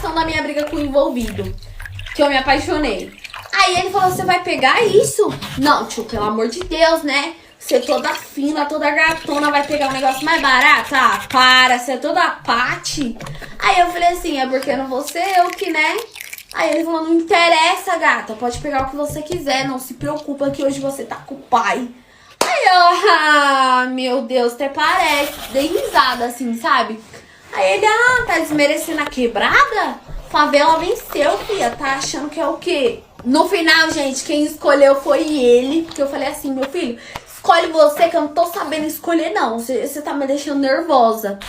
continuação da minha briga com o envolvido, que eu me apaixonei. Aí ele falou, você vai pegar isso? Não, tio, pelo amor de Deus, né? Você toda fina, toda gatona, vai pegar um negócio mais barato? Ah, para, você é toda pate. Aí eu falei assim, é porque não vou ser eu que, né? Aí ele falou, não interessa, gata, pode pegar o que você quiser, não se preocupa que hoje você tá com o pai. Aí eu, meu Deus, até parece, dei risada assim, sabe? Aí ele, tá desmerecendo a quebrada? Favela venceu, filha, tá achando que é o quê? No final, gente, quem escolheu foi ele, porque eu falei assim, meu filho, escolhe você que eu não tô sabendo escolher não, você tá me deixando nervosa.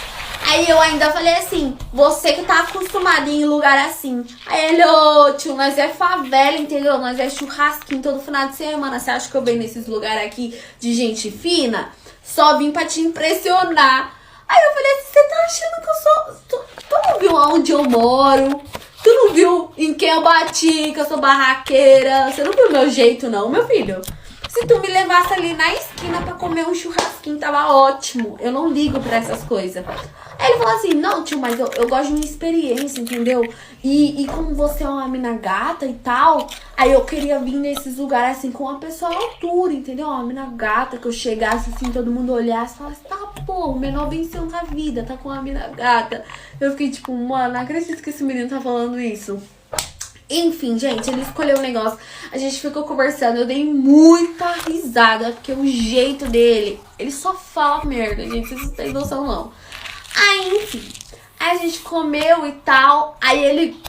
Aí eu ainda falei assim, você que tá acostumado em lugar assim. Aí ele, ô tio, nós é favela, entendeu? Nós é churrasquinho todo final de semana. Você acha que eu venho nesses lugares aqui de gente fina? Só vim pra te impressionar. Aí eu falei assim, você tá achando que eu sou... Tu não viu onde eu moro? Tu não viu em quem eu bati, que eu sou barraqueira? Você não viu o meu jeito não, meu filho? Se tu me levasse ali na esquina pra comer um churrasquinho, tava ótimo. Eu não ligo pra essas coisas. Aí ele falou assim, não, tio, mas eu gosto de uma experiência, entendeu? E como você é uma mina gata e tal, aí eu queria vir nesses lugares assim com uma pessoa à altura, entendeu? Uma mina gata, que eu chegasse assim, todo mundo olhasse e falasse, tá, pô, o menor venceu na vida, tá com uma mina gata. Eu fiquei tipo, mano, não acredito que esse menino tá falando isso. Enfim, gente, ele escolheu o negócio, a gente ficou conversando, eu dei muita risada, porque o jeito dele, ele só fala merda, gente, vocês não têm noção não. Aí, enfim, a gente comeu e tal, aí ele,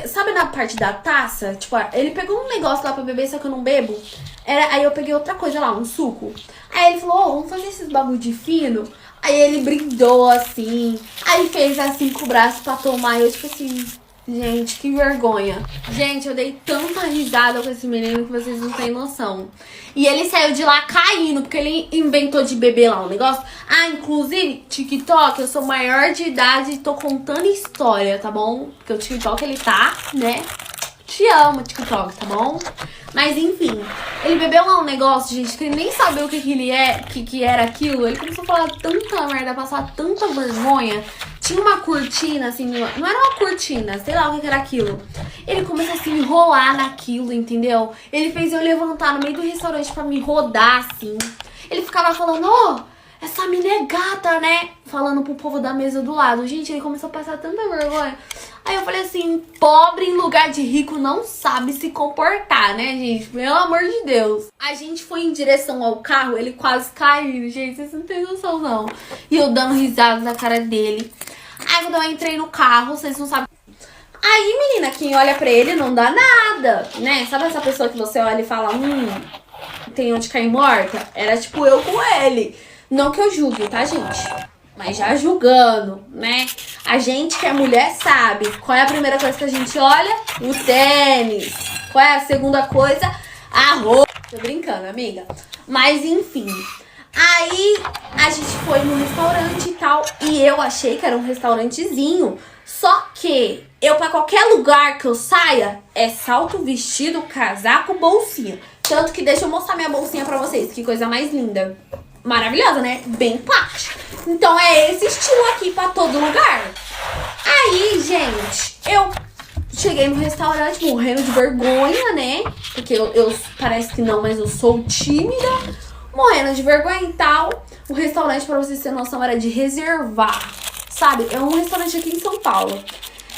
sabe na parte da taça? Tipo, ele pegou um negócio lá pra beber, só que eu não bebo, aí eu peguei outra coisa lá, um suco. Aí ele falou, vamos fazer esses bagulho de fino? Aí ele brindou assim, aí fez assim com o braço pra tomar, e eu tipo assim... Gente, que vergonha. Gente, eu dei tanta risada com esse menino que vocês não têm noção. E ele saiu de lá caindo, porque ele inventou de beber lá um negócio. Inclusive, TikTok, eu sou maior de idade e tô contando história, tá bom? Porque o TikTok, ele tá, né? Te amo, TikTok, tá bom? Mas enfim, ele bebeu lá um negócio, gente, que ele nem sabia o que ele que era aquilo. Ele começou a falar tanta merda, passar tanta vergonha. Tinha uma cortina, assim, não era uma cortina, sei lá o que era aquilo. Ele começou a se enrolar naquilo, entendeu? Ele fez eu levantar no meio do restaurante pra me rodar, assim. Ele ficava falando, essa mina é gata, né? Falando pro povo da mesa do lado. Gente, ele começou a passar tanta vergonha. Aí eu falei assim, pobre em lugar de rico não sabe se comportar, né, gente? Pelo amor de Deus. A gente foi em direção ao carro, ele quase caiu, gente. Vocês não têm noção, não. E eu dando risada na cara dele. Aí quando eu entrei no carro, vocês não sabem. Aí, menina, quem olha pra ele não dá nada, né? Sabe essa pessoa que você olha e fala, tem onde cair morta? Era tipo eu com ele. Não que eu julgue, tá, gente? Mas já julgando, né? A gente que é mulher sabe. Qual é a primeira coisa que a gente olha? O tênis. Qual é a segunda coisa? A roupa. Tô brincando, amiga. Mas, enfim. Aí, a gente foi no restaurante e tal. E eu achei que era um restaurantezinho. Só que eu, pra qualquer lugar que eu saia, é salto, vestido, casaco, bolsinha. Tanto que deixa eu mostrar minha bolsinha pra vocês. Que coisa mais linda. Maravilhosa, né? Bem plástica. Então é esse estilo aqui pra todo lugar. Aí, gente, eu cheguei no restaurante morrendo de vergonha, né? Porque eu parece que não, mas eu sou tímida. Morrendo de vergonha e tal. O restaurante, pra vocês terem noção, era de reservar. Sabe? É um restaurante aqui em São Paulo.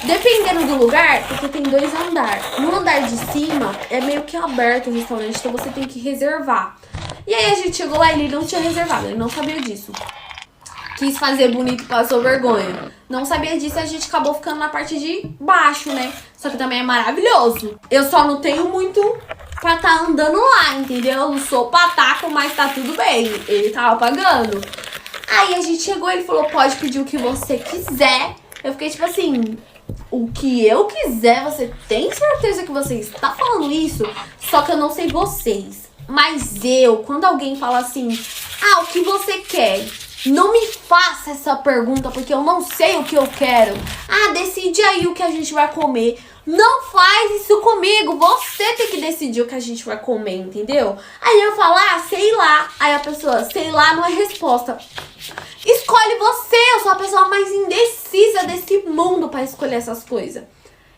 Dependendo do lugar, porque tem 2 andares. No andar de cima é meio que aberto o restaurante, então você tem que reservar. E aí a gente chegou lá e ele não tinha reservado, ele não sabia disso. Quis fazer bonito e passou vergonha. Não sabia disso e a gente acabou ficando na parte de baixo, né? Só que também é maravilhoso. Eu só não tenho muito pra tá andando lá, entendeu? Eu não sou pataco, mas tá tudo bem. Ele tava pagando. Aí a gente chegou e ele falou, pode pedir o que você quiser. Eu fiquei tipo assim, o que eu quiser, você tem certeza que você está falando isso? Só que eu não sei vocês. Mas eu, quando alguém fala assim, o que você quer? Não me faça essa pergunta, porque eu não sei o que eu quero. Decide aí o que a gente vai comer. Não faz isso comigo, você tem que decidir o que a gente vai comer, entendeu? Aí eu falo, sei lá. Aí a pessoa, sei lá, não é resposta. Escolhe você, eu sou a pessoa mais indecisa desse mundo pra escolher essas coisas.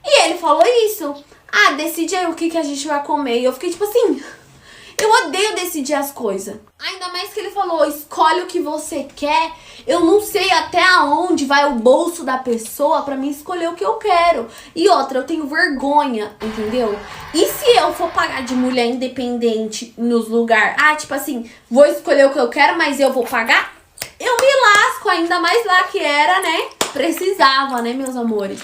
E ele falou isso. Ah, decide aí o que a gente vai comer. E eu fiquei tipo assim, eu odeio decidir as coisas. Ainda mais que ele falou, escolhe o que você quer. Eu não sei até aonde vai o bolso da pessoa pra mim escolher o que eu quero. E outra, eu tenho vergonha, entendeu? E se eu for pagar de mulher independente nos lugares? Ah, tipo assim, vou escolher o que eu quero, mas eu vou pagar? Eu me lasco, ainda mais lá que era, né? Precisava, né, meus amores?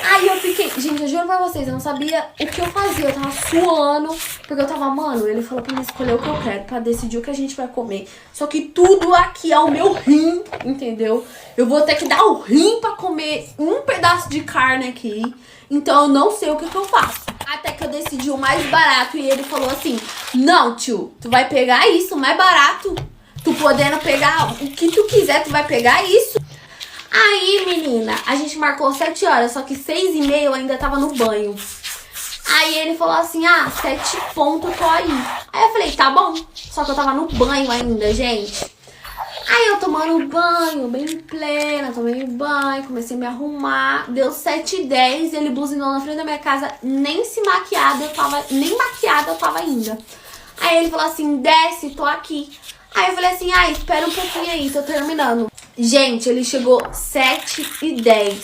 Aí eu fiquei... Gente, eu juro pra vocês, eu não sabia o que eu fazia. Eu tava suando, porque eu tava... Mano, ele falou pra mim escolher o que eu quero, pra decidir o que a gente vai comer. Só que tudo aqui é o meu rim, entendeu? Eu vou ter que dar o rim pra comer um pedaço de carne aqui. Então eu não sei o que eu faço. Até que eu decidi o mais barato e ele falou assim... Não, tio, tu vai pegar isso, o mais barato. Tu podendo pegar o que tu quiser, tu vai pegar isso. Aí, menina, a gente marcou 7 horas, só que 6h30 eu ainda tava no banho. Aí ele falou assim, 7 pontos, tô aí. Aí eu falei, tá bom. Só que eu tava no banho ainda, gente. Aí eu tomando banho, bem plena, tomei banho, comecei a me arrumar. Deu 7h10, ele buzinou na frente da minha casa, nem maquiada eu tava ainda. Aí ele falou assim, desce, tô aqui. Aí eu falei assim, espera um pouquinho aí, tô terminando. Gente, ele chegou 7h10.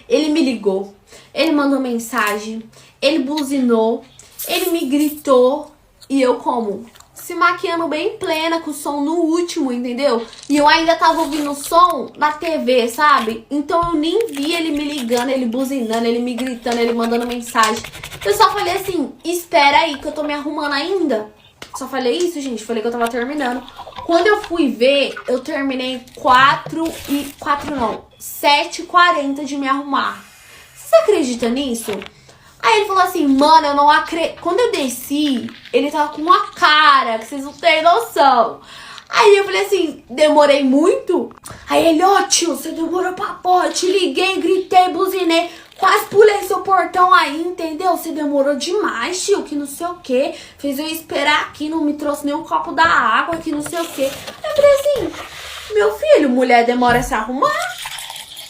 Ele me ligou, ele mandou mensagem, ele buzinou, ele me gritou. E eu como? Se maquiando bem plena, com o som no último, entendeu? E eu ainda tava ouvindo o som na TV, sabe? Então eu nem vi ele me ligando, ele buzinando, ele me gritando, ele mandando mensagem. Eu só falei assim, espera aí que eu tô me arrumando ainda. Só falei isso, gente. Falei que eu tava terminando. Quando eu fui ver, eu terminei 7h40 de me arrumar. Você acredita nisso? Aí ele falou assim, mano, eu não acredito. Quando eu desci, ele tava com uma cara que vocês não têm noção. Aí eu falei assim, demorei muito? Aí ele, tio, você demorou pra porra. Eu te liguei, gritei, buzinei. Quase pulei seu portão aí, entendeu? Você demorou demais, tio, que não sei o que. Fez eu esperar aqui, não me trouxe nem um copo da água, que não sei o que. Eu falei assim, meu filho, mulher demora a se arrumar.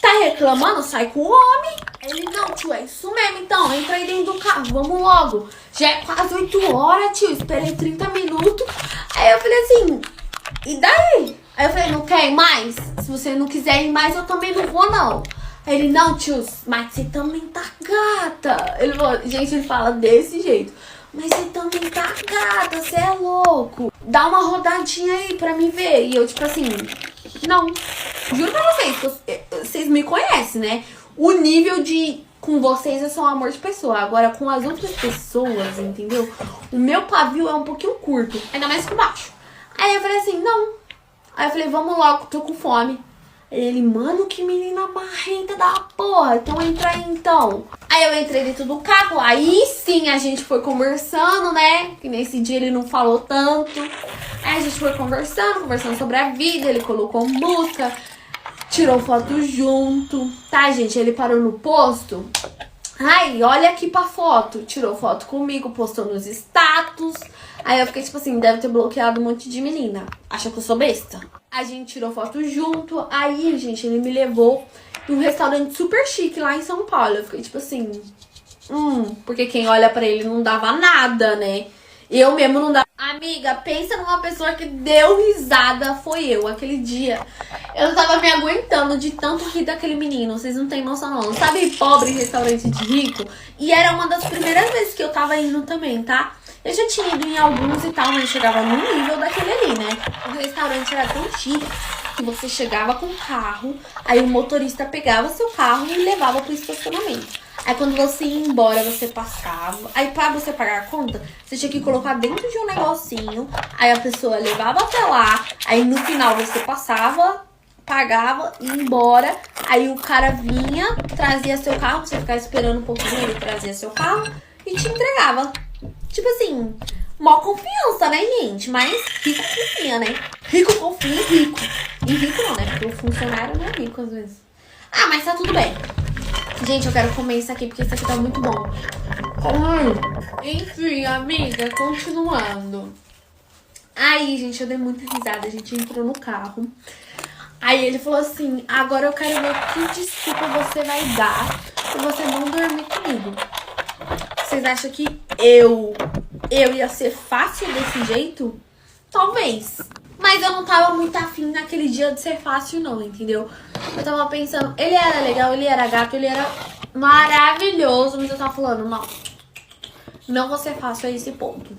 Tá reclamando? Sai com o homem. Ele, não, tio, é isso mesmo, então. Entra aí dentro do carro, vamos logo. Já é quase 8 horas, tio, esperei 30 minutos. Aí eu falei assim, e daí? Aí eu falei, não quer ir mais? Se você não quiser ir mais, eu também não vou, não. Aí ele, não, tio, mas você também tá gata. Ele falou, gente, ele fala desse jeito. Mas você também tá gata, você é louco. Dá uma rodadinha aí pra me ver. E eu, tipo assim, não. Juro pra vocês me conhecem, né? O nível de... Com vocês eu sou um amor de pessoa. Agora, com as outras pessoas, entendeu? O meu pavio é um pouquinho curto. Ainda mais que baixo. Aí eu falei assim, não. Aí eu falei, vamos logo, tô com fome. Ele, mano, que menina marrenta da porra. Então entra aí, então. Aí eu entrei dentro do carro. Aí sim a gente foi conversando, né? Que nesse dia ele não falou tanto. Aí a gente foi conversando sobre a vida. Ele colocou música, tirou foto junto. Tá, gente? Ele parou no posto. Ai, olha aqui pra foto. Tirou foto comigo, postou nos status. Aí eu fiquei tipo assim, deve ter bloqueado um monte de menina. Acha que eu sou besta? A gente tirou foto junto. Aí, gente, ele me levou em um restaurante super chique lá em São Paulo. Eu fiquei tipo assim, porque quem olha pra ele não dava nada, né? Eu mesmo não dava. Amiga, pensa numa pessoa que deu risada, foi eu. Aquele dia, eu não tava me aguentando de tanto rir daquele menino. Vocês não têm noção, não. Sabe, pobre restaurante de rico? E era uma das primeiras vezes que eu tava indo também, tá? Eu já tinha ido em alguns e tal, mas chegava no nível daquele ali, né? O restaurante era tão chique que você chegava com o carro, aí o motorista pegava seu carro e levava pro estacionamento. Aí quando você ia embora, você passava. Aí pra você pagar a conta, você tinha que colocar dentro de um negocinho. Aí a pessoa levava até lá. Aí no final você passava, pagava, ia embora. Aí o cara vinha, trazia seu carro. Você ficava esperando um pouquinho, ele trazia seu carro e te entregava. Tipo assim, mó confiança, né, gente? Mas rico confia, né? Rico confia em rico. E rico não, né? Porque o funcionário não é rico às vezes. Ah, mas tá tudo bem. Gente, eu quero comer isso aqui porque isso aqui tá muito bom. Enfim, amiga, continuando. Aí, gente, eu dei muita risada. A gente entrou no carro. Aí ele falou assim, agora eu quero ver que desculpa você vai dar se você não dormir comigo. vocês acham que eu ia ser fácil desse jeito? Talvez. Mas eu não tava muito afim naquele dia de ser fácil não, entendeu? Eu tava pensando, ele era legal, ele era gato, ele era maravilhoso, mas eu tava falando, não vou ser fácil a esse ponto.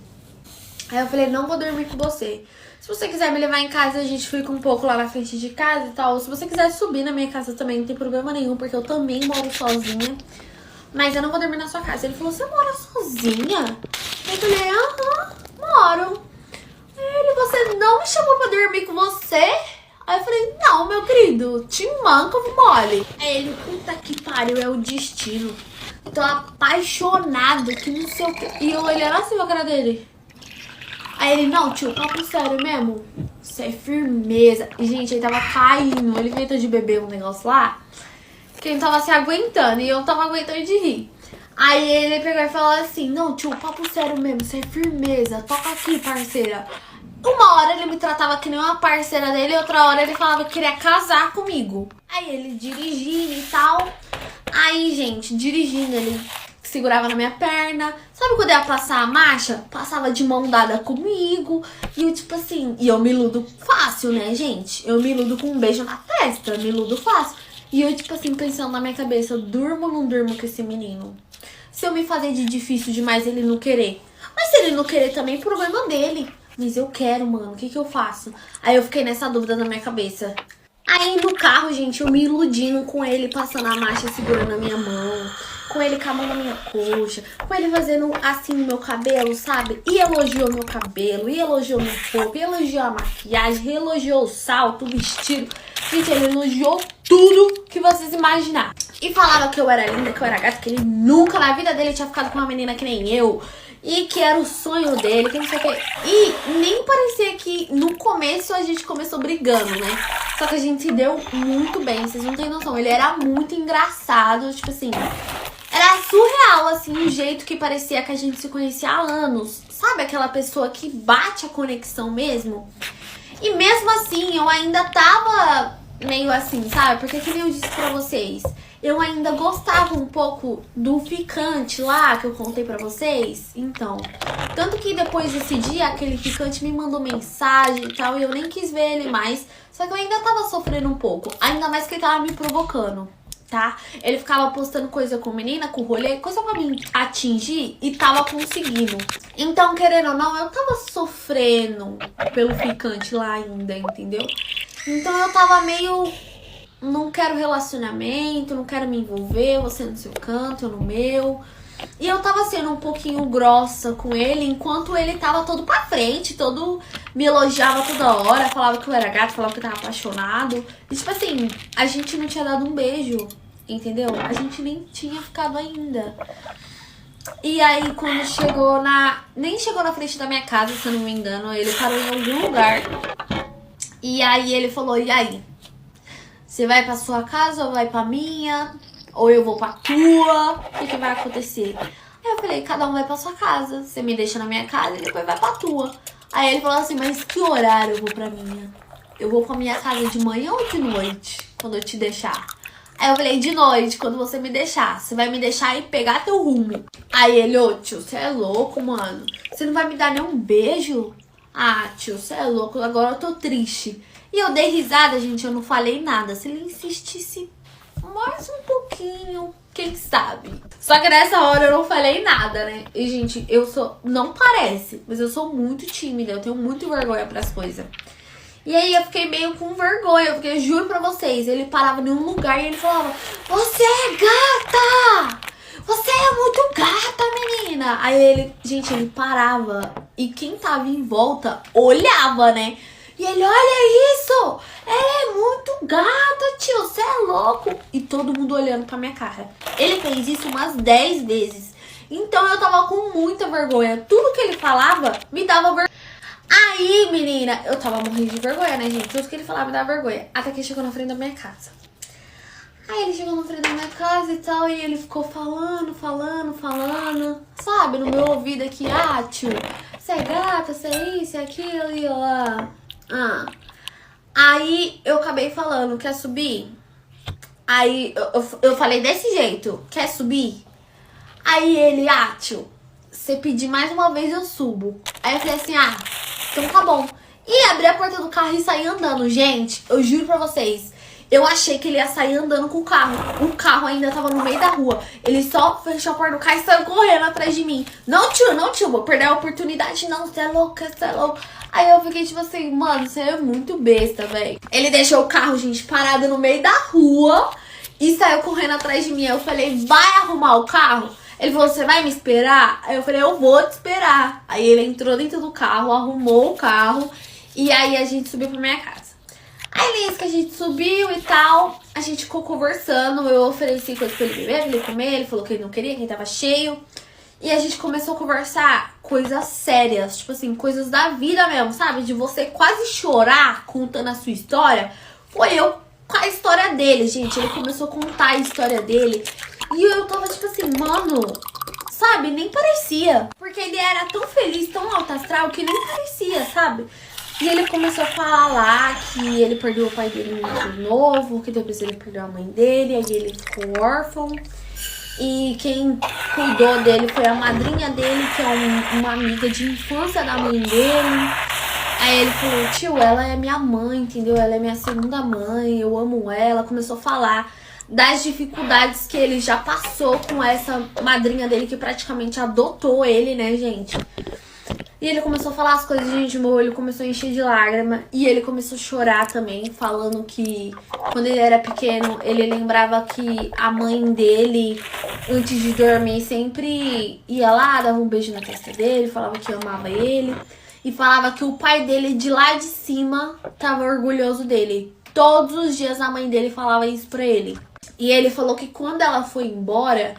Aí eu falei, não vou dormir com você. Se você quiser me levar em casa, a gente fica um pouco lá na frente de casa e tal. Se você quiser subir na minha casa também, não tem problema nenhum, porque eu também moro sozinha. Mas eu não vou dormir na sua casa. Ele falou, você mora sozinha? Eu falei, aham, moro. Ele, você não me chamou pra dormir com você? Aí eu falei, não, meu querido, te manca mole. Aí ele, puta que pariu, é o destino. Tô apaixonado, que não sei o que. E eu olhando assim pra cara dele. Aí ele, não, tio, papo sério mesmo? Isso é firmeza. E, gente, ele tava caindo. Ele inventou de beber um negócio lá que ele tava se aguentando. E eu não tava aguentando de rir. Aí ele pegou e falou assim, não, tio, papo sério mesmo. Isso é firmeza. Toca aqui, parceira. Uma hora ele me tratava que nem uma parceira dele. E outra hora ele falava que queria casar comigo. Aí ele dirigindo e tal. Aí, gente, dirigindo, ele segurava na minha perna. Sabe quando eu ia passar a marcha? Passava de mão dada comigo. E eu, tipo assim... E eu me iludo fácil, né, gente? Eu me iludo com um beijo na testa. Me iludo fácil. E eu, tipo assim, pensando na minha cabeça... Durmo ou não durmo com esse menino? Se eu me fazer de difícil demais ele não querer. Mas se ele não querer também, problema dele. Mas eu quero, mano. O que eu faço? Aí eu fiquei nessa dúvida na minha cabeça. Aí no carro, gente, eu me iludindo com ele passando a marcha, segurando a minha mão, com ele com a mão na minha coxa, com ele fazendo assim no meu cabelo, sabe? E elogiou meu cabelo, e elogiou meu corpo, e elogiou a maquiagem, e elogiou o salto, o vestido. Gente, ele elogiou tudo que vocês imaginaram. E falava que eu era linda, que eu era gata, que ele nunca na vida dele tinha ficado com uma menina que nem eu. E que era o sonho dele, que não sei o que. E nem parecia que no começo a gente começou brigando, né? Só que a gente se deu muito bem, vocês não têm noção. Ele era muito engraçado, tipo assim... Era surreal, assim, o jeito que parecia que a gente se conhecia há anos. Sabe aquela pessoa que bate a conexão mesmo? E mesmo assim, eu ainda tava meio assim, sabe? Porque que nem eu disse pra vocês... Eu ainda gostava um pouco do ficante lá que eu contei pra vocês. Então, tanto que depois desse dia, aquele ficante me mandou mensagem e tal. E eu nem quis ver ele mais. Só que eu ainda tava sofrendo um pouco. Ainda mais que ele tava me provocando, tá? Ele ficava postando coisa com menina, com rolê, coisa pra me atingir. E tava conseguindo. Então, querendo ou não, eu tava sofrendo pelo ficante lá ainda, entendeu? Então eu tava meio... Não quero relacionamento, não quero me envolver, você no seu canto, eu no meu. E eu tava sendo um pouquinho grossa com ele, enquanto ele tava todo pra frente, todo me elogiava toda hora, falava que eu era gato, falava que eu tava apaixonado. E tipo assim, a gente não tinha dado um beijo, entendeu? A gente nem tinha ficado ainda. E aí quando chegou nem chegou na frente da minha casa, se eu não me engano, ele parou em algum lugar. E aí ele falou, e aí? Você vai pra sua casa ou vai pra minha? Ou eu vou pra tua? O que vai acontecer? Aí eu falei, cada um vai pra sua casa. Você me deixa na minha casa e depois vai pra tua. Aí ele falou assim, mas que horário eu vou pra minha? Eu vou pra minha casa de manhã ou de noite? Quando eu te deixar? Aí eu falei, de noite, quando você me deixar. Você vai me deixar e pegar teu rumo. Aí ele, ô tio, você é louco, mano. Você não vai me dar nem um beijo? Ah, tio, você é louco, agora eu tô triste. E eu dei risada, gente, eu não falei nada. Se ele insistisse mais um pouquinho, quem sabe? Só que nessa hora eu não falei nada, né? E, gente, eu sou... Não parece, mas eu sou muito tímida. Eu tenho muito vergonha pras coisas. E aí eu fiquei meio com vergonha, porque eu juro pra vocês, ele parava em um lugar e ele falava, você é gata! Você é muito gata, menina! Aí ele, gente, ele parava e quem tava em volta olhava, né? E ele, olha isso! Ela é muito gata, tio, você é louco! E todo mundo olhando pra minha cara. Ele fez isso umas 10 vezes. Então eu tava com muita vergonha. Tudo que ele falava me dava vergonha. Aí, menina, eu tava morrendo de vergonha, né, gente? Tudo que ele falava me dava vergonha. Até que ele chegou na frente da minha casa. Aí ele chegou na frente da minha casa e tal, e ele ficou falando, sabe, no meu ouvido aqui, ah, tio, você é gata, você é isso, é aquilo, e eu lá. Aí eu acabei falando, quer subir? Aí eu falei desse jeito, quer subir? Aí ele, tio, você pedir mais uma vez, eu subo. Aí eu falei assim, ah, então tá bom. E abri a porta do carro e saí andando. Gente, eu juro pra vocês, eu achei que ele ia sair andando com o carro. O carro ainda tava no meio da rua. Ele só fechou a porta do carro e saiu correndo atrás de mim. Não, tio, vou perder a oportunidade. Não, você é louca, você é louco. Aí eu fiquei tipo assim, mano, você é muito besta, velho. Ele deixou o carro, gente, parado no meio da rua e saiu correndo atrás de mim. Aí eu falei, vai arrumar o carro? Ele falou, você vai me esperar? Aí eu falei, eu vou te esperar. Aí ele entrou dentro do carro, arrumou o carro e aí a gente subiu pra minha casa. Aí nisso que a gente subiu e tal, a gente ficou conversando, eu ofereci coisa pra ele beber, pra ele comer, ele falou que ele não queria, que ele tava cheio. E a gente começou a conversar coisas sérias, tipo assim, coisas da vida mesmo, sabe? De você quase chorar contando a sua história. Foi eu com a história dele, gente. Ele começou a contar a história dele. E eu tava tipo assim, mano, sabe? Nem parecia. Porque ele era tão feliz, tão alto astral, que nem parecia, sabe? E ele começou a falar que ele perdeu o pai dele muito novo, que depois ele perdeu a mãe dele, aí ele ficou órfão. E quem cuidou dele foi a madrinha dele, que é uma amiga de infância da mãe dele. Aí ele falou, tio, ela é minha mãe, entendeu? Ela é minha segunda mãe, eu amo ela. Começou a falar das dificuldades que ele já passou com essa madrinha dele, que praticamente adotou ele, né, gente? E ele começou a falar as coisas, gente, meu olho começou a encher de lágrima. E ele começou a chorar também, falando que quando ele era pequeno, ele lembrava que a mãe dele, antes de dormir, sempre ia lá, dava um beijo na testa dele, falava que amava ele. E falava que o pai dele, de lá de cima, tava orgulhoso dele. Todos os dias a mãe dele falava isso pra ele. E ele falou que quando ela foi embora,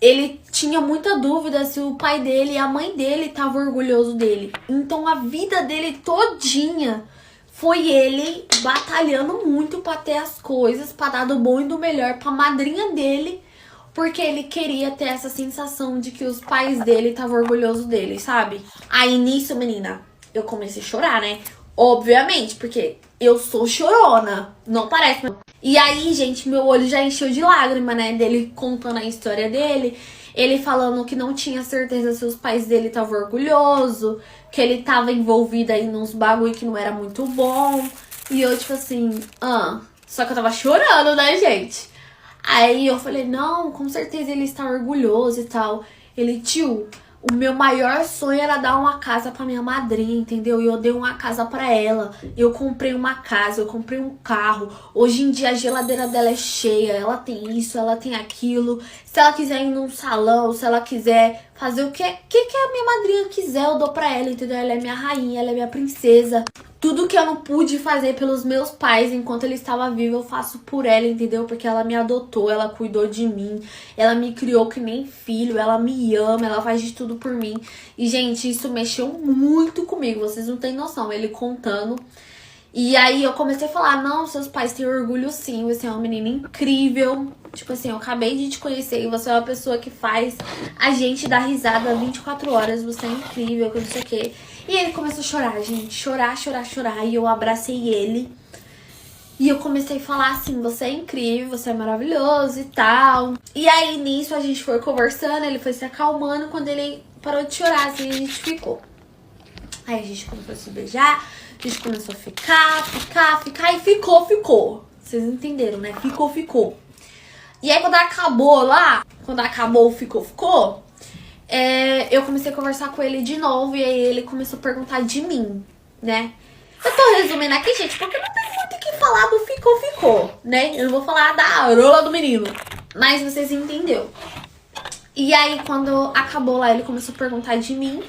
ele tinha muita dúvida se o pai dele e a mãe dele estavam orgulhosos dele. Então a vida dele todinha foi ele batalhando muito pra ter as coisas, pra dar do bom e do melhor pra madrinha dele, porque ele queria ter essa sensação de que os pais dele estavam orgulhosos dele, sabe? Aí nisso, menina, eu comecei a chorar, né? Obviamente, porque eu sou chorona, não parece, mas... E aí, gente, meu olho já encheu de lágrima, né? Dele contando a história dele. Ele falando que não tinha certeza se os pais dele estavam orgulhosos. Que ele tava envolvido aí nos bagulho que não era muito bom. E eu, tipo assim, Só que eu tava chorando, né, gente? Aí eu falei, não, com certeza ele está orgulhoso e tal. Ele, tio... O meu maior sonho era dar uma casa pra minha madrinha, entendeu? E eu dei uma casa pra ela. Eu comprei uma casa, eu comprei um carro. Hoje em dia a geladeira dela é cheia. Ela tem isso, ela tem aquilo. Se ela quiser ir num salão, se ela quiser fazer o que a minha madrinha quiser, eu dou pra ela, entendeu? Ela é minha rainha, ela é minha princesa. Tudo que eu não pude fazer pelos meus pais enquanto ele estava vivo, eu faço por ela, entendeu? Porque ela me adotou, ela cuidou de mim, ela me criou que nem filho, ela me ama, ela faz de tudo por mim. E, gente, isso mexeu muito comigo, vocês não têm noção, ele contando. E aí eu comecei a falar, não, seus pais têm orgulho sim, você é uma menina incrível. Tipo assim, eu acabei de te conhecer e você é uma pessoa que faz a gente dar risada 24 horas, você é incrível, que não sei o quê. E ele começou a chorar, gente, chorar. E eu abracei ele. E eu comecei a falar assim, você é incrível, você é maravilhoso e tal. E aí nisso a gente foi conversando, ele foi se acalmando. Quando ele parou de chorar, assim, a gente ficou. Aí a gente começou a se beijar, a gente começou a ficar e ficou. Vocês entenderam, né? Ficou. E aí quando acabou o ficou, eu comecei a conversar com ele de novo. E aí ele começou a perguntar de mim, né? Eu tô resumindo aqui, gente, porque não tem muito o que falar do ficou, né? Eu não vou falar da rola do menino, mas vocês entenderam. E aí quando acabou lá, ele começou a perguntar de mim.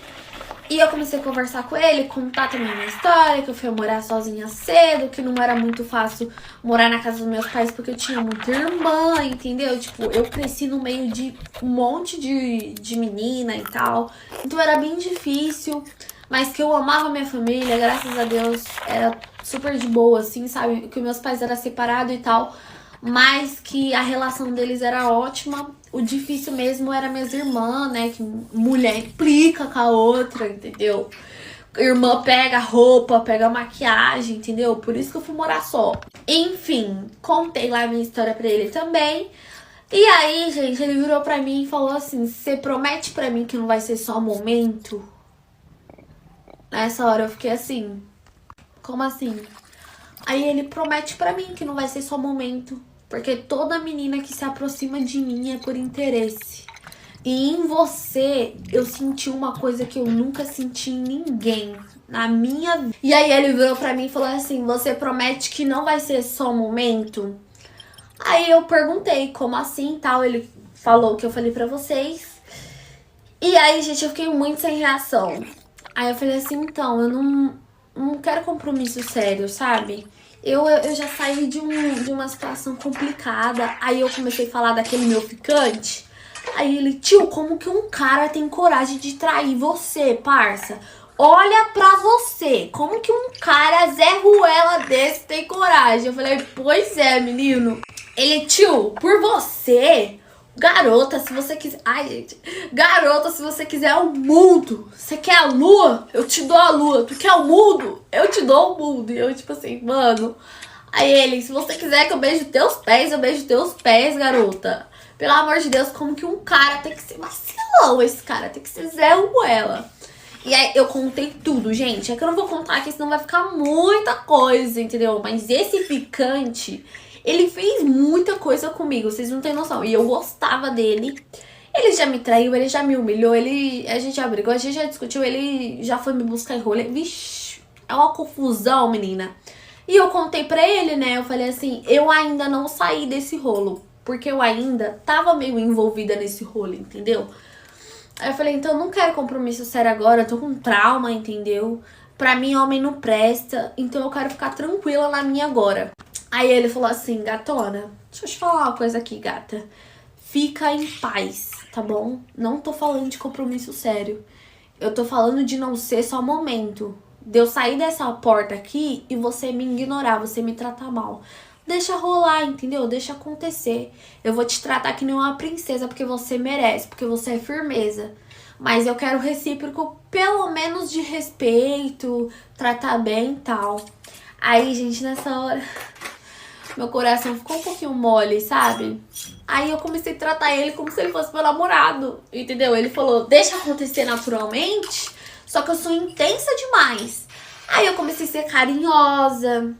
E eu comecei a conversar com ele, contar também a minha história, que eu fui morar sozinha cedo, que não era muito fácil morar na casa dos meus pais porque eu tinha muita irmã, entendeu? Tipo, eu cresci no meio de um monte de menina e tal, então era bem difícil, mas que eu amava minha família, graças a Deus, era super de boa, assim, sabe? Que meus pais eram separados e tal, mas que a relação deles era ótima. O difícil mesmo era minhas irmãs, né? Que mulher implica com a outra, entendeu? Irmã pega roupa, pega maquiagem, entendeu? Por isso que eu fui morar só. Enfim, contei lá a minha história pra ele também. E aí, gente, ele virou pra mim e falou assim, você promete pra mim que não vai ser só um momento? Nessa hora eu fiquei assim, como assim? Aí ele promete pra mim que não vai ser só um momento, porque toda menina que se aproxima de mim é por interesse. E em você, eu senti uma coisa que eu nunca senti em ninguém na minha vida. E aí ele virou pra mim e falou assim, você promete que não vai ser só um momento? Aí eu perguntei, como assim e tal? Ele falou o que eu falei pra vocês. E aí, gente, eu fiquei muito sem reação. Aí eu falei assim, então, eu não quero compromisso sério, sabe? Eu já saí de uma situação complicada. Aí eu comecei a falar daquele meu ficante. Aí ele, tio, como que um cara tem coragem de trair você, parça? Olha pra você, como que um cara Zé Ruela desse tem coragem? Eu falei, pois é, menino. Ele, tio, por você, garota, se você quiser... Ai, gente. Garota, se você quiser o mundo. Você quer a lua? Eu te dou a lua. Tu quer o mundo? Eu te dou o mundo. E eu, tipo assim, mano... Aí ele, se você quiser que eu beijo teus pés, eu beijo teus pés, garota. Pelo amor de Deus, como que um cara tem que ser vacilão, esse cara tem que ser Zé Ruela. E aí eu contei tudo, gente. É que eu não vou contar aqui, senão vai ficar muita coisa, entendeu? Mas esse ficante, ele fez muita coisa comigo, vocês não têm noção. E eu gostava dele. Ele já me traiu, ele já me humilhou, a gente já brigou, a gente já discutiu, ele já foi me buscar em rolê. Vixe, é uma confusão, menina. E eu contei pra ele, né? Eu falei assim, eu ainda não saí desse rolo. Porque eu ainda tava meio envolvida nesse rolo, entendeu? Aí eu falei, então eu não quero compromisso sério agora, eu tô com trauma, entendeu? Pra mim, homem não presta, então eu quero ficar tranquila na minha agora. Aí ele falou assim, gatona, deixa eu te falar uma coisa aqui, gata. Fica em paz, tá bom? Não tô falando de compromisso sério. Eu tô falando de não ser só momento. De eu sair dessa porta aqui e você me ignorar, você me tratar mal. Deixa rolar, entendeu? Deixa acontecer. Eu vou te tratar que nem uma princesa porque você merece, porque você é firmeza. Mas eu quero recíproco, pelo menos de respeito, tratar bem e tal. Aí, gente, nessa hora, meu coração ficou um pouquinho mole, sabe? Aí eu comecei a tratar ele como se ele fosse meu namorado, entendeu? Ele falou, deixa acontecer naturalmente, só que eu sou intensa demais. Aí eu comecei a ser carinhosa.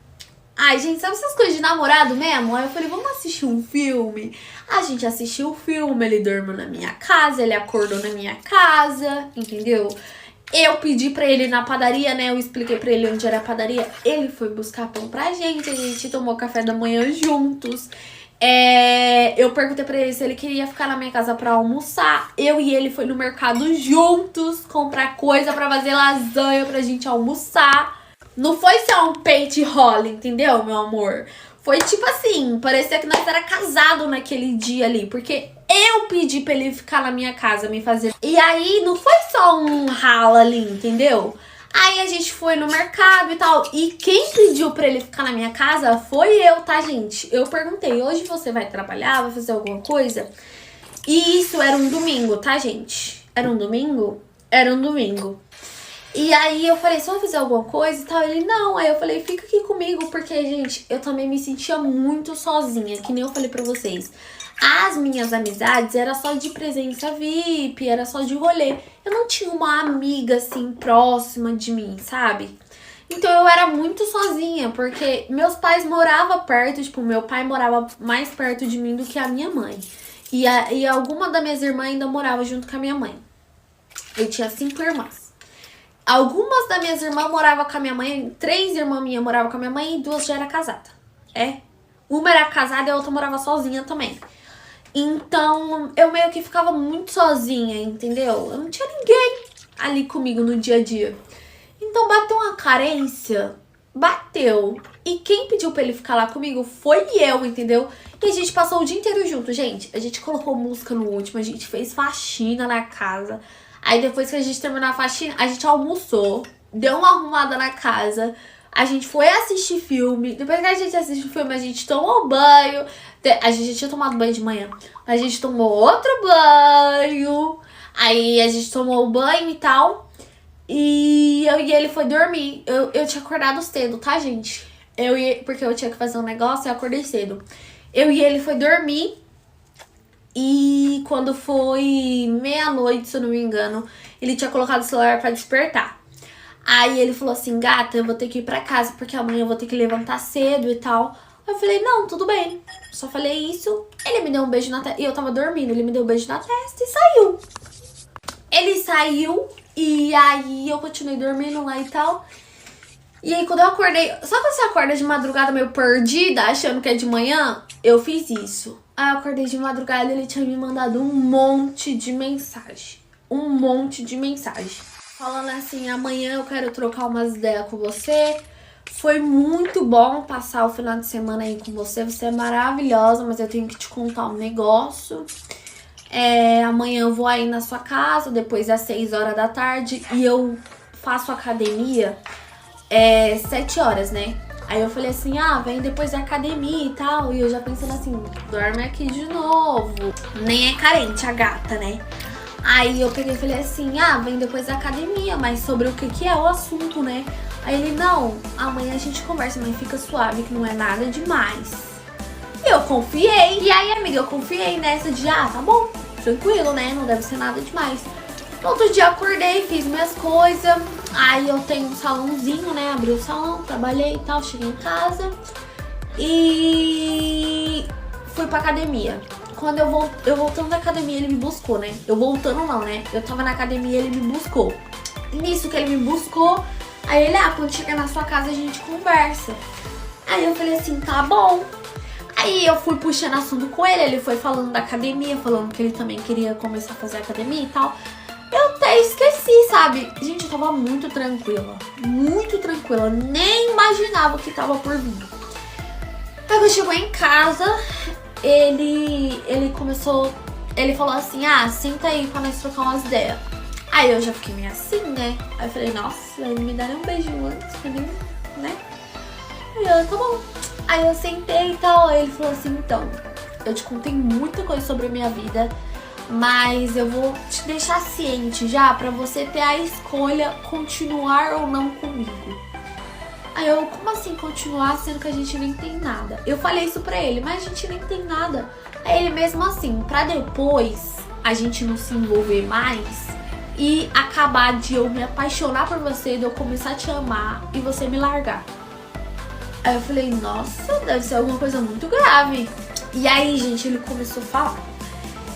Ai, gente, sabe essas coisas de namorado mesmo? Aí eu falei, vamos assistir um filme? A gente assistiu o filme, ele dormiu na minha casa, ele acordou na minha casa, entendeu? Eu pedi pra ele ir na padaria, né? Eu expliquei pra ele onde era a padaria. Ele foi buscar pão pra gente, a gente tomou café da manhã juntos. Eu perguntei pra ele se ele queria ficar na minha casa pra almoçar. Eu e ele foi no mercado juntos comprar coisa pra fazer lasanha pra gente almoçar. Não foi só um peito rola, entendeu, meu amor? Foi tipo assim, parecia que nós era casado naquele dia ali. Porque eu pedi pra ele ficar na minha casa, me fazer. E aí não foi só um rala ali, entendeu? Aí a gente foi no mercado e tal. E quem pediu pra ele ficar na minha casa foi eu, tá, gente? Eu perguntei, hoje você vai trabalhar, vai fazer alguma coisa? E isso era um domingo, tá, gente? Era um domingo? Era um domingo. E aí eu falei, você vai fazer alguma coisa e tal? Ele, não. Aí eu falei, fica aqui comigo, porque, gente, eu também me sentia muito sozinha, que nem eu falei pra vocês. As minhas amizades era só de presença VIP, era só de rolê. Eu não tinha uma amiga, assim, próxima de mim, sabe? Então eu era muito sozinha, porque meus pais moravam perto, tipo, meu pai morava mais perto de mim do que a minha mãe. E alguma das minhas irmãs ainda morava junto com a minha mãe. Eu tinha 5 irmãs. Algumas das minhas irmãs moravam com a minha mãe, 3 irmãs minhas moravam com a minha mãe e 2 já era casada. Uma era casada e a outra morava sozinha também. Então, eu meio que ficava muito sozinha, entendeu? Eu não tinha ninguém ali comigo no dia a dia. Então, bateu uma carência, bateu. E quem pediu pra ele ficar lá comigo foi eu, entendeu? E a gente passou o dia inteiro junto, gente. A gente colocou música no último, a gente fez faxina na casa. Aí depois que a gente terminou a faxina, a gente almoçou, deu uma arrumada na casa, a gente foi assistir filme. Depois que a gente assistiu o filme, a gente tomou banho. A gente já tinha tomado banho de manhã. A gente tomou outro banho. Aí a gente tomou o banho e tal. E eu e ele foi dormir. Eu tinha acordado cedo, tá, gente? Porque eu tinha que fazer um negócio e eu acordei cedo. Eu e ele foi dormir. E quando foi meia-noite, se eu não me engano, ele tinha colocado o celular pra despertar. Aí ele falou assim, gata, eu vou ter que ir pra casa, porque amanhã eu vou ter que levantar cedo e tal. Eu falei, não, tudo bem. Só falei isso. Ele me deu um beijo na testa. E eu tava dormindo, ele me deu um beijo na testa e saiu. Ele saiu e aí eu continuei dormindo lá e tal. E aí quando eu acordei... Sabe quando você acorda de madrugada meio perdida, achando que é de manhã? Eu fiz isso. Aí eu acordei de madrugada e ele tinha me mandado um monte de mensagem. Um monte de mensagem. Falando assim, amanhã eu quero trocar umas ideias com você. Foi muito bom passar o final de semana aí com você. Você é maravilhosa, mas eu tenho que te contar um negócio. Amanhã eu vou aí na sua casa, depois das 6 horas da tarde. E eu faço academia 7 horas, né? Aí eu falei assim, vem depois da academia e tal. E eu já pensando assim, dorme aqui de novo. Nem é carente a gata, né? Aí eu peguei e falei assim, vem depois da academia, mas sobre o que é o assunto, né? Aí ele, não, amanhã a gente conversa, mas fica suave, que não é nada demais. E eu confiei. E aí, amiga, eu confiei nessa de, tá bom, tranquilo, né? Não deve ser nada demais. No outro dia eu acordei, fiz minhas coisas. Aí eu tenho um salãozinho, né? Abri o salão, trabalhei e tal, cheguei em casa. E fui pra academia. Quando eu voltando da academia, ele me buscou, né? Eu voltando não, né? Eu tava na academia, ele me buscou. E nisso que ele me buscou, aí ele, quando chegar na sua casa a gente conversa. Aí eu falei assim, tá bom. Aí eu fui puxando assunto com ele foi falando da academia, falando que ele também queria começar a fazer academia e tal. Eu até esqueci, sabe? Gente, eu tava muito tranquila, nem imaginava o que tava por vir. Aí quando chegou em casa, ele falou assim, senta aí pra nós trocar umas ideias. Aí eu já fiquei meio assim, né? Aí eu falei, nossa, ele me daria um beijinho antes, né? Aí eu, tá bom. Aí eu sentei e tal, aí ele falou assim, então, eu te contei muita coisa sobre a minha vida, mas eu vou te deixar ciente já pra você ter a escolha continuar ou não comigo. Aí eu, como assim continuar sendo que a gente nem tem nada? Eu falei isso pra ele, mas a gente nem tem nada. Aí ele mesmo assim, pra depois a gente não se envolver mais e acabar de eu me apaixonar por você, de eu começar a te amar e você me largar. Aí eu falei, nossa, deve ser alguma coisa muito grave. E aí, gente, ele começou a falar.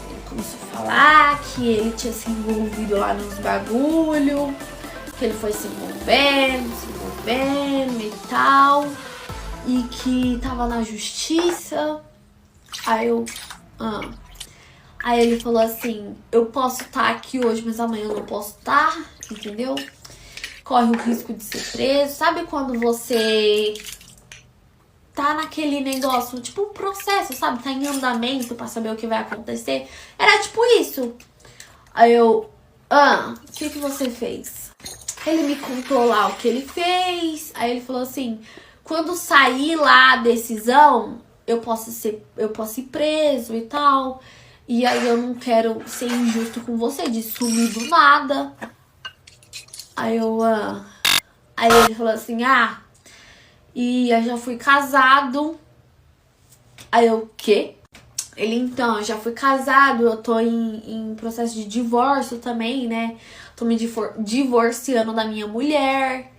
Ele começou a falar que ele tinha se envolvido lá nos bagulho, que ele foi se envolvendo e tal, e que tava na justiça. Aí eu... Aí ele falou assim, eu posso estar aqui hoje, mas amanhã eu não posso estar, entendeu? Corre o risco de ser preso. Sabe quando você tá naquele negócio, tipo um processo, sabe? Tá em andamento pra saber o que vai acontecer. Era tipo isso. Aí eu, o que você fez? Ele me contou lá o que ele fez. Aí ele falou assim, quando sair lá a decisão, eu posso ir preso e tal. E aí eu não quero ser injusto com você, de sumir do nada. Aí eu, Aí ele falou assim, e eu já fui casado. Aí eu, o quê? Ele, então, eu já fui casado, eu tô em processo de divórcio também, né? Tô me divorciando da minha mulher.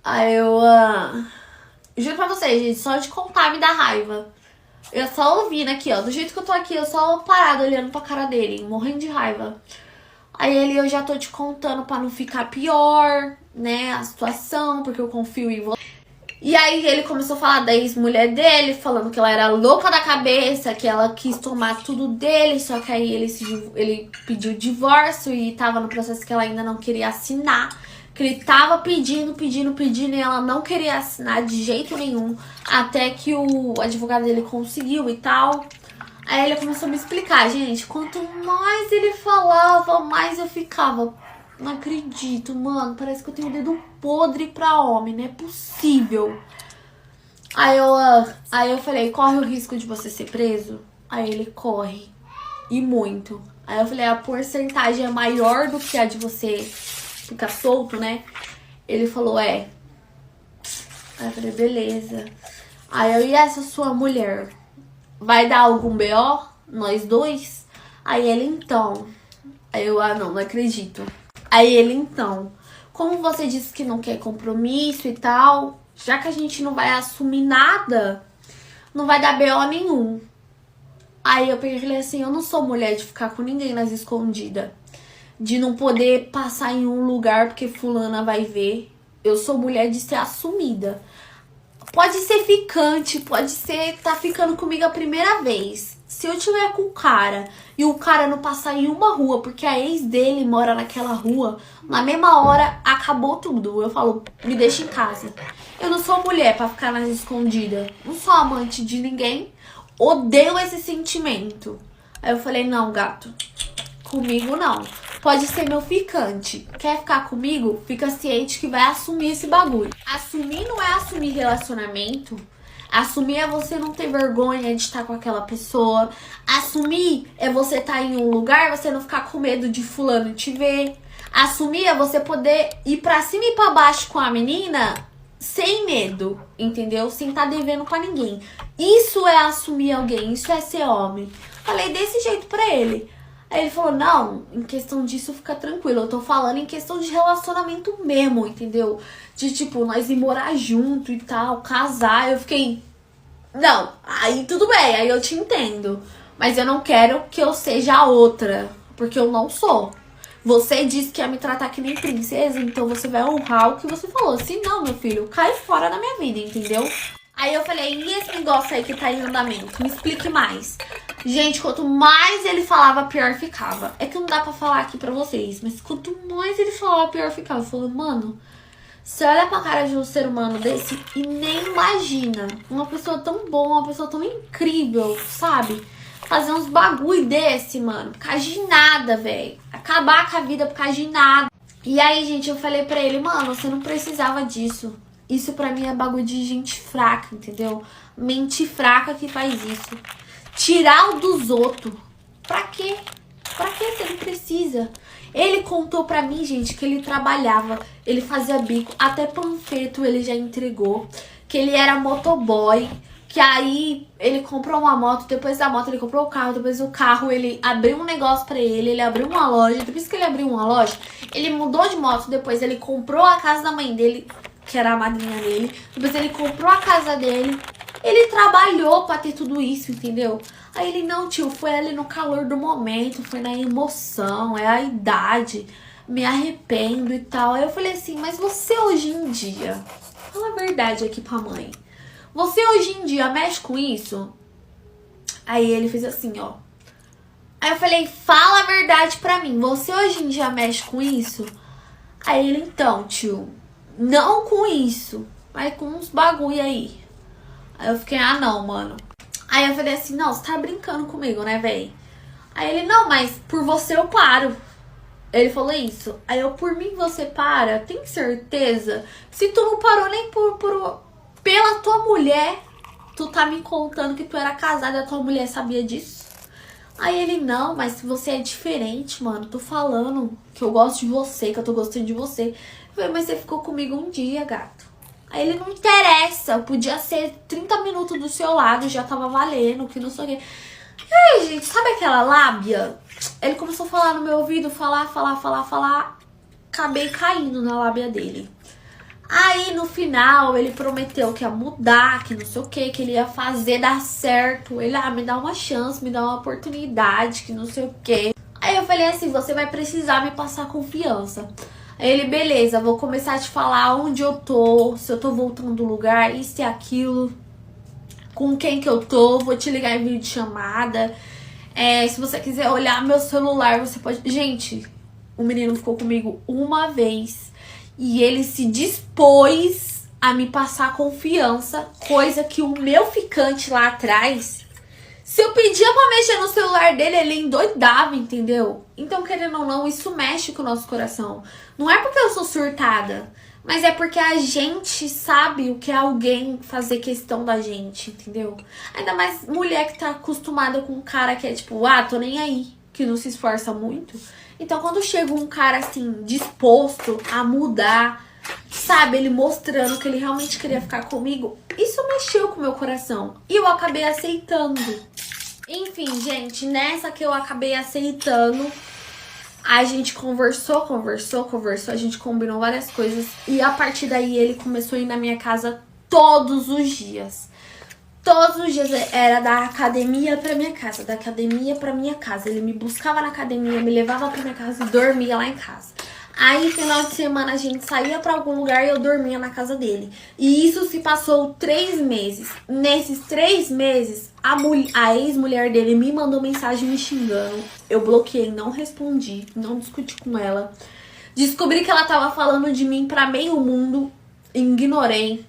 Aí eu, juro pra vocês, gente, só de contar me dá raiva. Eu só ouvindo aqui, ó, do jeito que eu tô aqui, eu só parado olhando pra cara dele, morrendo de raiva. Aí eu já tô te contando pra não ficar pior, né, a situação, porque eu confio em você. E aí ele começou a falar da ex-mulher dele, falando que ela era louca da cabeça, que ela quis tomar tudo dele, só que aí ele pediu divórcio e tava no processo que ela ainda não queria assinar. Que ele tava pedindo e ela não queria assinar de jeito nenhum, até que o advogado dele conseguiu e tal. Aí ele começou a me explicar, gente, quanto mais ele falava, mais eu ficava, não acredito, mano, parece que eu tenho o dedo podre pra homem, não é possível. Aí eu falei, corre o risco de você ser preso? Aí ele, corre, e muito. Aí eu falei, a porcentagem é maior do que a de você ficar solto, né? Ele falou, Aí eu falei, beleza. Aí eu, e essa sua mulher? Vai dar algum BO? Nós dois. Aí ele, então. Aí eu, não acredito. Aí ele, então, como você disse que não quer compromisso e tal, já que a gente não vai assumir nada, não vai dar BO nenhum. Aí eu peguei e falei assim, eu não sou mulher de ficar com ninguém nas escondidas. De não poder passar em um lugar porque fulana vai ver. Eu sou mulher de ser assumida. Pode ser ficante, pode ser tá ficando comigo a primeira vez. Se eu tiver com o cara e o cara não passar em uma rua porque a ex dele mora naquela rua, na mesma hora acabou tudo. Eu falo, me deixa em casa. Eu não sou mulher pra ficar nas escondidas. Não sou amante de ninguém. Odeio esse sentimento. Aí eu falei, não, gato, comigo não. Pode ser meu ficante. Quer ficar comigo? Fica ciente que vai assumir esse bagulho. Assumir não é assumir relacionamento. Assumir é você não ter vergonha de estar com aquela pessoa. Assumir é você estar em um lugar, você não ficar com medo de fulano te ver. Assumir é você poder ir pra cima e pra baixo com a menina sem medo, entendeu? Sem estar devendo pra ninguém. Isso é assumir alguém, isso é ser homem. Falei desse jeito pra ele. Aí ele falou, não, em questão disso fica tranquilo. Eu tô falando em questão de relacionamento mesmo, entendeu? De tipo, nós ir morar junto e tal, casar. Eu fiquei, não, aí tudo bem, aí eu te entendo. Mas eu não quero que eu seja a outra, porque eu não sou. Você disse que ia me tratar que nem princesa, então você vai honrar o que você falou. Se não, meu filho, cai fora da minha vida, entendeu? Aí eu falei, e esse negócio aí que tá em andamento? Me explique mais. Gente, quanto mais ele falava, pior ficava. É que não dá pra falar aqui pra vocês, mas quanto mais ele falava, pior ficava. Eu falei, mano, você olha pra cara de um ser humano desse e nem imagina. Uma pessoa tão boa, uma pessoa tão incrível, sabe? Fazer uns bagulho desse, mano, por causa de nada, velho. Acabar com a vida por causa de nada. E aí, gente, eu falei pra ele, mano, você não precisava disso. Isso pra mim é bagulho de gente fraca, entendeu? Mente fraca que faz isso. Tirar o dos outros. Pra quê? Pra quê? Você não precisa. Ele contou pra mim, gente, que ele trabalhava, ele fazia bico, até panfleto ele já entregou, que ele era motoboy, que aí ele comprou uma moto, depois da moto ele comprou o carro, depois do carro ele abriu um negócio pra ele abriu uma loja, depois que ele abriu uma loja, ele mudou de moto, depois ele comprou a casa da mãe dele, que era a madrinha dele, depois ele comprou a casa dele, ele trabalhou pra ter tudo isso, entendeu? Aí ele, não, tio, foi ali no calor do momento, foi na emoção, é a idade, me arrependo e tal. Aí eu falei assim, mas você hoje em dia, fala a verdade aqui pra mãe, você hoje em dia mexe com isso? Aí ele fez assim, ó. Aí eu falei, fala a verdade pra mim, você hoje em dia mexe com isso? Aí ele, então, tio, não com isso, mas com uns bagulho aí. Aí eu fiquei, ah não, mano. Aí eu falei assim, não, você tá brincando comigo, né, véi? Aí ele, não, mas por você eu paro. Ele falou isso. Aí eu, por mim você para? Tem certeza? Se tu não parou nem pela tua mulher, tu tá me contando que tu era casada e a tua mulher sabia disso? Aí ele, não, mas você é diferente, mano. Tô falando que eu gosto de você, que eu tô gostando de você. Eu falei, mas você ficou comigo um dia, gato. Aí ele, não interessa, podia ser 30 minutos do seu lado, já tava valendo, que não sei o quê. E aí, gente, sabe aquela lábia? Ele começou a falar no meu ouvido, falar. Acabei caindo na lábia dele. Aí, no final, ele prometeu que ia mudar, que não sei o quê, que ele ia fazer dar certo. Ele, me dá uma chance, me dá uma oportunidade, que não sei o quê. Aí eu falei assim, você vai precisar me passar confiança. Aí ele, beleza, vou começar a te falar onde eu tô, se eu tô voltando do lugar, isso e aquilo, com quem que eu tô, vou te ligar em vídeo de chamada. Se você quiser olhar meu celular, você pode... Gente, o menino ficou comigo uma vez e ele se dispôs a me passar confiança, coisa que o meu ficante lá atrás... Se eu pedia pra mexer no celular dele, ele endoidava, entendeu? Então, querendo ou não, isso mexe com o nosso coração. Não é porque eu sou surtada, mas é porque a gente sabe o que é alguém fazer questão da gente, entendeu? Ainda mais mulher que tá acostumada com um cara que é tipo, tô nem aí, que não se esforça muito. Então, quando chega um cara assim, disposto a mudar, sabe, ele mostrando que ele realmente queria ficar comigo, isso mexeu com o meu coração. E eu acabei aceitando. Enfim, gente, nessa que eu acabei aceitando, a gente conversou, a gente combinou várias coisas. E a partir daí ele começou a ir na minha casa todos os dias. Todos os dias era da academia pra minha casa, da academia pra minha casa. Ele me buscava na academia, me levava pra minha casa e dormia lá em casa. Aí, final de semana, a gente saía pra algum lugar e eu dormia na casa dele. E isso se passou 3 meses. Nesses 3 meses, a ex-mulher dele me mandou mensagem me xingando. Eu bloqueei, não respondi, não discuti com ela. Descobri que ela tava falando de mim pra meio mundo, ignorei.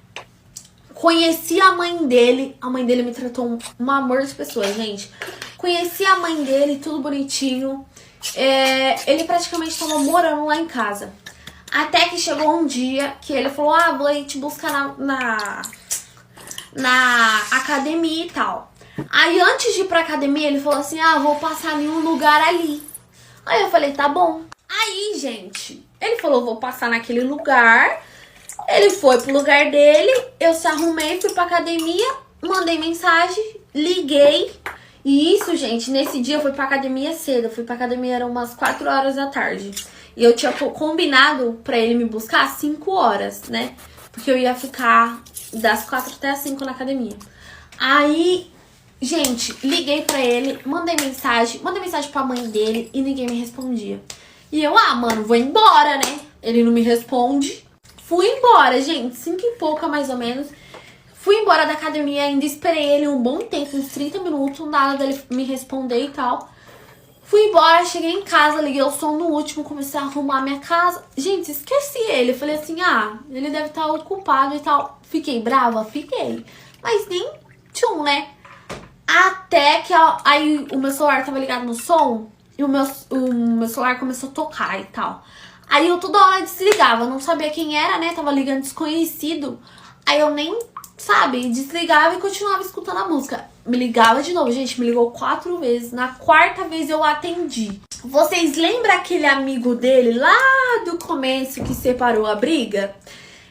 Conheci a mãe dele me tratou um amor de pessoa, gente. Conheci a mãe dele, tudo bonitinho. Ele praticamente tava morando lá em casa. Até que chegou um dia que ele falou, vou ir te buscar na academia e tal. Aí antes de ir pra academia, ele falou assim, vou passar em um lugar ali. Aí eu falei, tá bom. Aí, gente, ele falou, vou passar naquele lugar. Ele foi pro lugar dele, eu se arrumei, fui pra academia, mandei mensagem, liguei. E isso, gente, nesse dia eu fui pra academia cedo. Eu fui pra academia, eram umas 4 horas da tarde. E eu tinha combinado pra ele me buscar às 5 horas, né? Porque eu ia ficar das 4 até as 5 na academia. Aí, gente, liguei pra ele, mandei mensagem pra mãe dele e ninguém me respondia. E eu, mano, vou embora, né? Ele não me responde. Fui embora, gente, 5 e pouca mais ou menos. Fui embora da academia, ainda esperei ele um bom tempo, uns 30 minutos, nada dele me responder e tal. Fui embora, cheguei em casa, liguei o som no último, comecei a arrumar minha casa. Gente, esqueci ele. Falei assim, ele deve estar ocupado e tal. Fiquei brava? Fiquei. Mas nem tchum, né? Até que aí o meu celular tava ligado no som e o meu celular começou a tocar e tal. Aí eu toda hora desligava, não sabia quem era, né? Tava ligando desconhecido. Aí eu nem, desligava e continuava escutando a música. Me ligava de novo, gente, me ligou 4 vezes. Na 4ª vez eu atendi. Vocês lembram aquele amigo dele lá do começo que separou a briga?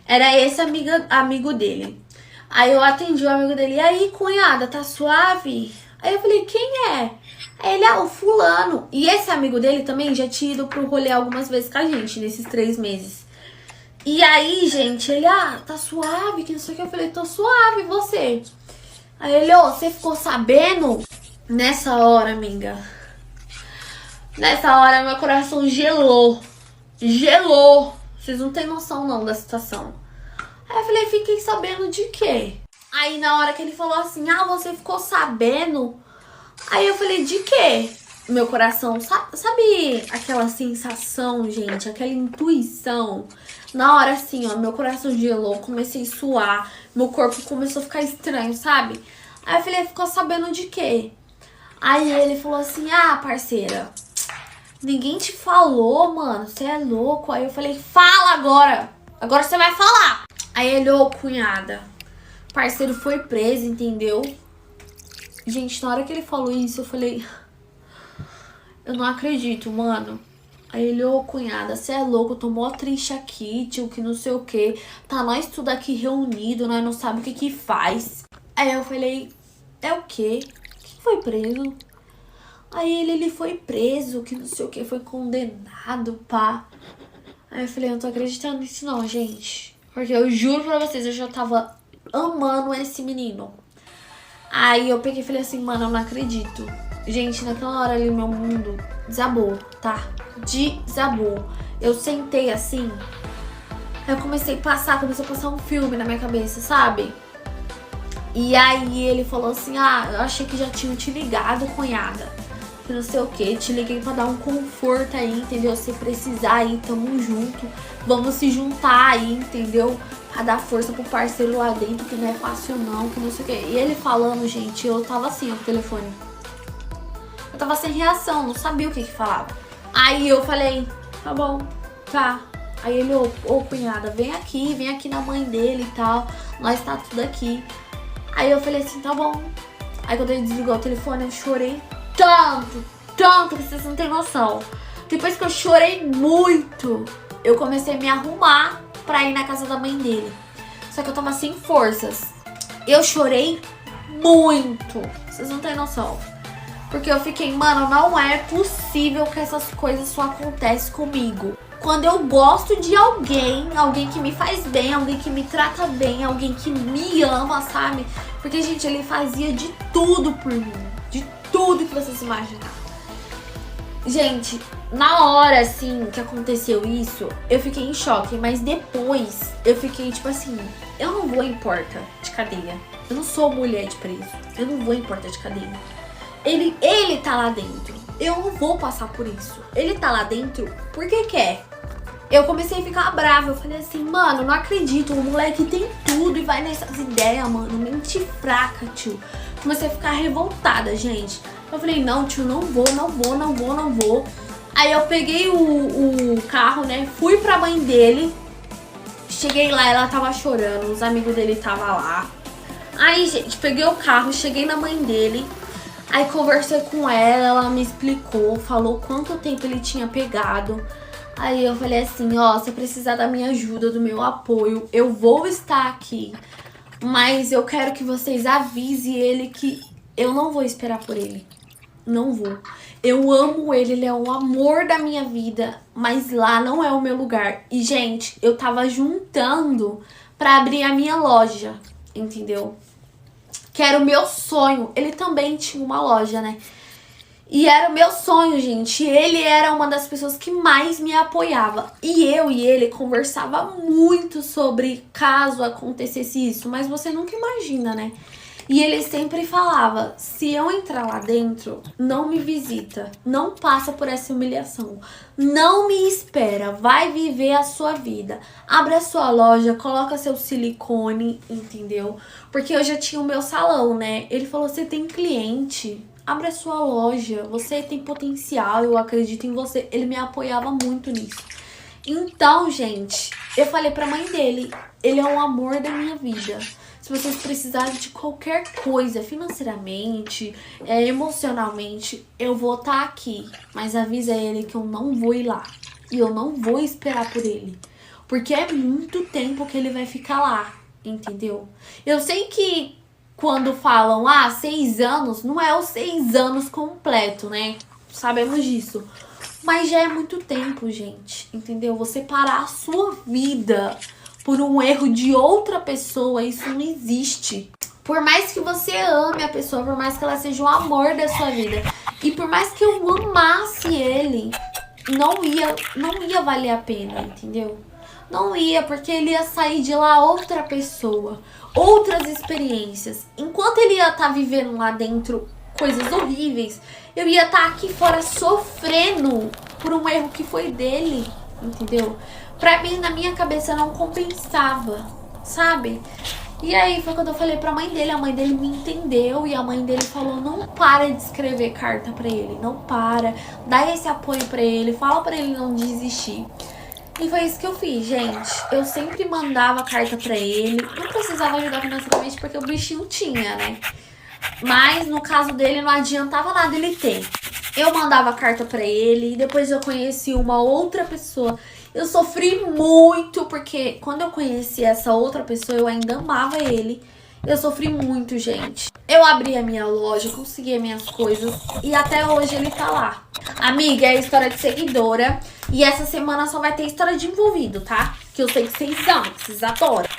Era esse amigo dele. Aí eu atendi o amigo dele. E aí, cunhada, tá suave? Aí eu falei, quem é? Aí ele, o fulano. E esse amigo dele também já tinha ido pro rolê algumas vezes com a gente, nesses 3 meses. E aí, gente, ele, tá suave, que não sei o que. Eu falei, tô suave, e você? Aí ele, você ficou sabendo? Nessa hora, amiga. Nessa hora, meu coração gelou. Gelou. Vocês não têm noção, não, da situação. Aí eu falei, fiquei sabendo de quê? Aí na hora que ele falou assim, você ficou sabendo? Aí eu falei, de quê? Meu coração, sabe aquela sensação, gente? Aquela intuição. Na hora assim, meu coração gelou, comecei a suar. Meu corpo começou a ficar estranho, sabe? Aí eu falei, ficou sabendo de quê? Aí ele falou assim, parceira, ninguém te falou, mano, você é louco. Aí eu falei, fala agora. Agora você vai falar. Aí ele, cunhada, parceiro foi preso, entendeu? Gente, na hora que ele falou isso, eu falei, eu não acredito, mano. Aí ele, cunhada, você é louco, eu tô mó triste aqui, tio, que não sei o que. Tá nós tudo aqui reunido, nós não sabemos o que faz. Aí eu falei, é o quê? Quem foi preso? Aí ele foi preso, que não sei o que, foi condenado, pá. Aí eu falei, eu não tô acreditando nisso não, gente. Porque eu juro pra vocês, eu já tava amando esse menino. Aí eu peguei e falei assim, mano, eu não acredito. Gente, naquela hora ali, meu mundo desabou, tá? Desabou. Eu sentei assim, aí eu começou a passar um filme na minha cabeça, sabe? E aí ele falou assim, eu achei que já tinham te ligado, cunhada. Que não sei o que, te liguei pra dar um conforto aí, entendeu? Se precisar aí, tamo junto. Vamos se juntar aí, entendeu? Pra dar força pro parceiro lá dentro, que não é fácil não, que não sei o que. E ele falando, gente, eu tava assim, ó, no telefone. Eu tava sem reação, não sabia o que falava. Aí eu falei, tá bom, tá. Aí ele, cunhada, vem aqui na mãe dele e tal. Nós tá tudo aqui. Aí eu falei assim, tá bom. Aí quando ele desligou o telefone, eu chorei tanto, que vocês não têm noção. Depois que eu chorei muito, eu comecei a me arrumar pra ir na casa da mãe dele. Só que eu tava sem forças. Eu chorei muito. Vocês não têm noção. Porque eu fiquei, mano, não é possível que essas coisas só acontecem comigo. Quando eu gosto de alguém, alguém que me faz bem, alguém que me trata bem, alguém que me ama, sabe? Porque, gente, ele fazia de tudo por mim. De tudo que vocês imaginar. Gente, na hora, assim, que aconteceu isso, eu fiquei em choque. Mas depois, eu fiquei, tipo assim, eu não vou em porta de cadeia. Eu não sou mulher de preso. Eu não vou em porta de cadeia. Ele tá lá dentro. Eu não vou passar por isso. Ele tá lá dentro porque quer. Eu comecei a ficar brava. Eu falei assim, mano, não acredito. O moleque tem tudo e vai nessas ideias, mano. Mente fraca, tio. Comecei a ficar revoltada, gente. Eu falei, não, tio, não vou. Aí eu peguei o carro, né? Fui pra mãe dele. Cheguei lá, ela tava chorando. Os amigos dele estavam lá. Aí, gente, peguei o carro, cheguei na mãe dele. Aí conversei com ela me explicou, falou quanto tempo ele tinha pegado. Aí eu falei assim, ó, se precisar da minha ajuda, do meu apoio, eu vou estar aqui. Mas eu quero que vocês avisem ele que eu não vou esperar por ele. Não vou. Eu amo ele, ele é o amor da minha vida, mas lá não é o meu lugar. E, gente, eu tava juntando pra abrir a minha loja, entendeu? Que era o meu sonho. Ele também tinha uma loja, né? E era o meu sonho, gente. Ele era uma das pessoas que mais me apoiava. E eu e ele conversava muito sobre caso acontecesse isso. Mas você nunca imagina, né? E ele sempre falava, se eu entrar lá dentro, não me visita. Não passa por essa humilhação. Não me espera. Vai viver a sua vida. Abre a sua loja, coloca seu silicone, entendeu? Porque eu já tinha o meu salão, né? Ele falou, você tem cliente, abre a sua loja, você tem potencial, eu acredito em você. Ele me apoiava muito nisso. Então, gente, eu falei pra mãe dele, ele é o amor da minha vida. Se vocês precisarem de qualquer coisa, financeiramente, emocionalmente, eu vou estar aqui. Mas avisa ele que eu não vou ir lá. E eu não vou esperar por ele. Porque é muito tempo que ele vai ficar lá, entendeu? Eu sei que quando falam, 6 anos, não é os 6 anos completo, né? Sabemos disso. Mas já é muito tempo, gente, entendeu? Você parar a sua vida por um erro de outra pessoa, isso não existe. Por mais que você ame a pessoa, por mais que ela seja o amor da sua vida, e por mais que eu amasse ele, não ia valer a pena, entendeu? Não ia, porque ele ia sair de lá outra pessoa, outras experiências. Enquanto ele ia estar vivendo lá dentro coisas horríveis, eu ia estar aqui fora sofrendo por um erro que foi dele, entendeu? Pra mim, na minha cabeça, não compensava, sabe? E aí foi quando eu falei pra mãe dele, a mãe dele me entendeu e a mãe dele falou, não para de escrever carta pra ele, não para, dá esse apoio pra ele, fala pra ele não desistir. E foi isso que eu fiz, gente. Eu sempre mandava carta pra ele, não precisava ajudar financeiramente porque o bichinho tinha, né? Mas no caso dele não adiantava nada ele ter. Eu mandava carta pra ele e depois eu conheci uma outra pessoa. Eu sofri muito porque quando eu conheci essa outra pessoa eu ainda amava ele. Eu sofri muito, gente. Eu abri a minha loja, consegui as minhas coisas e até hoje ele tá lá. Amiga, é história de seguidora e essa semana só vai ter história de envolvido, tá? Que eu sei que vocês amam, vocês adoram.